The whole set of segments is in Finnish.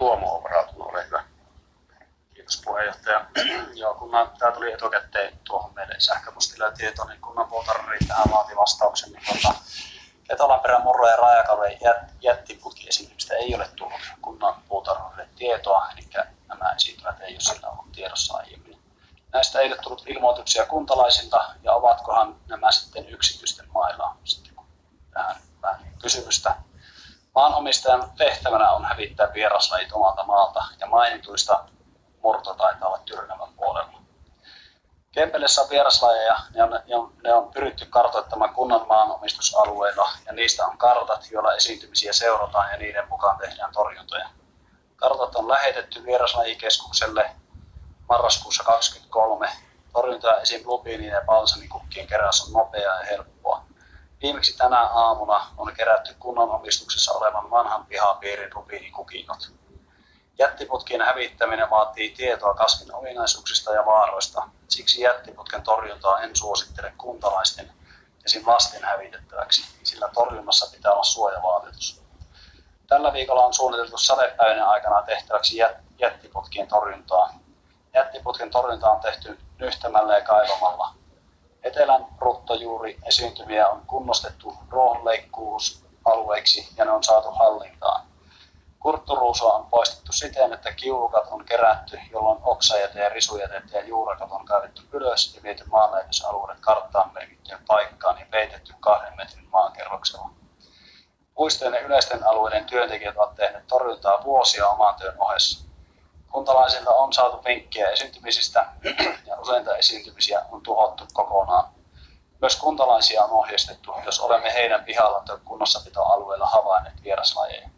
Tuomo on varautunut, ole hyvä. Kiitos puheenjohtaja. Joo, tämä tuli etukäteen tuohon meille sähköpostilla tieto, niin kunnanpuutarhuri tähän vaati vastauksen. Niin Petolanperän, Murron ja Rajakalojen jättiputkiesiintymistä ei ole tullut kunnanpuutarhurille tietoa, eli nämä esiintymät ei ole sillä ollut tiedossa aiemmin. Näistä ei ole tullut ilmoituksia kuntalaisilta, ja ovatkohan nämä sitten yksityisten mailla? Sitten tähän vähän kysymystä. Maanomistajan tehtävänä on hävittää vieraslajit omalta maalta, ja mainituista murto taitaa olla Tyrnävän puolella. Kempeleessä on vieraslajeja, ne on pyritty kartoittamaan kunnan maanomistusalueilla, ja niistä on kartat, joilla esiintymisiä seurataan ja niiden mukaan tehdään torjuntoja. Kartat on lähetetty vieraslajikeskukselle marraskuussa 2023. Torjuntoja esim. Lupiinin ja balsamikukkien keräys on nopeaa ja helppoa. Viimeksi tänä aamuna on kerätty kunnan omistuksessa olevan vanhan pihapiirin rubiinikukinnot. Jättiputkien hävittäminen vaatii tietoa kasvin ominaisuuksista ja vaaroista. Siksi jättiputken torjuntaa en suosittele kuntalaisten esim. Lasten hävitettäväksi, sillä torjunnassa pitää olla suojavaatetus. Tällä viikolla on suunniteltu sadepäivän aikana tehtäväksi jättiputkien torjuntaa. Jättiputken torjunta on tehty nyhtämällä ja kaivamalla. Etelän ruttojuuri esiintymiä on kunnostettu ruohonleikkuusalueiksi ja ne on saatu hallintaan. Kurtturuusua on poistettu siten, että kiulukat on kerätty, jolloin oksajäte ja risujätettä ja juurakat on kaivettu ylös ja viety maanlähetysalueelle karttaan merkittyyn paikkaan ja peitetty 2 metrin maankerroksella. Puistojen ja yleisten alueiden työntekijät ovat tehneet torjuntaa vuosia oman työn ohessa. Kuntalaisilta on saatu vinkkejä esiintymisistä ja useinta esiintymisiä on tuhottu kokonaan. Myös kuntalaisia on ohjeistettu, jos olemme heidän pihalla tai kunnossapitoalueella havainneet vieraslajeja.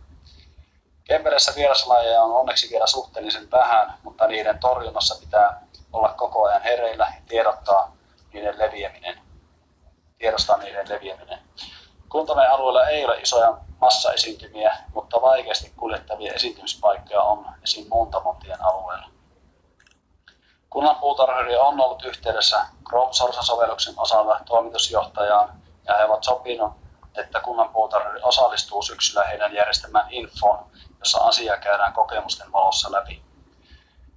Kempeleessä vieraslajeja on onneksi vielä suhteellisen vähän, mutta niiden torjunnassa pitää olla koko ajan hereillä ja tiedostaa niiden leviäminen. Kuntamme alueella ei ole isoja massaesiintymiä, mutta vaikeasti kuljettavia esiintymispaikkoja on esim. Muuntamontien alueella. Kunnan puutarhuri on ollut yhteydessä Crop-sorsasovelluksen osalla toimitusjohtajaan ja he ovat sopineet, että kunnan puutarhuri osallistuu syksyllä heidän järjestämään infoon, jossa asiaa käydään kokemusten valossa läpi.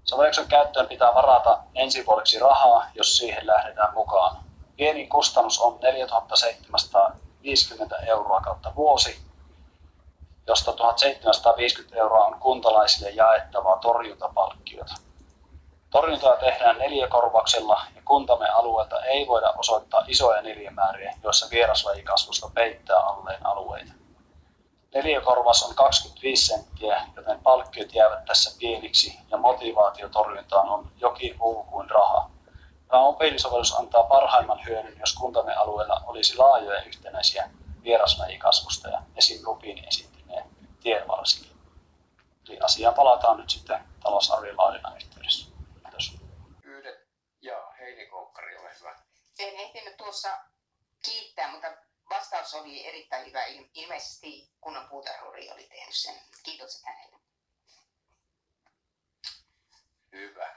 Sovelluksen käyttöön pitää varata ensi vuodeksi rahaa, jos siihen lähdetään mukaan. Pienin kustannus on 4 750 € kautta vuosi, josta 1 750 € on kuntalaisille jaettavaa torjuntapalkkiota. Torjuntaa tehdään neliökorvauksella ja kuntamme alueelta ei voida osoittaa isoja neliömääriä, joissa vieraslajikasvusto peittää alleen alueita. Neliökorvaus on 25 senttiä, joten palkkiot jäävät tässä pieniksi ja motivaatio torjuntaan on jokin muu kuin raha. Tämä mobiilisovellus antaa parhaimman hyödyn, jos kuntamme alueella olisi laajoja yhtenäisiä vieraslajikasvustoja, esim. Lupiini esiintyneen tienvarsilla. Eli asiaan palataan nyt sitten talousarviolaadinnan yhteydessä. Kiitos. Joo, Heini Koukkari, ole hyvä. En ehtinyt tuossa kiittää, mutta vastaus oli erittäin hyvä. Ilmeisesti kunnan puutarhuri oli tehnyt sen. Kiitos hänelle. Hyvä.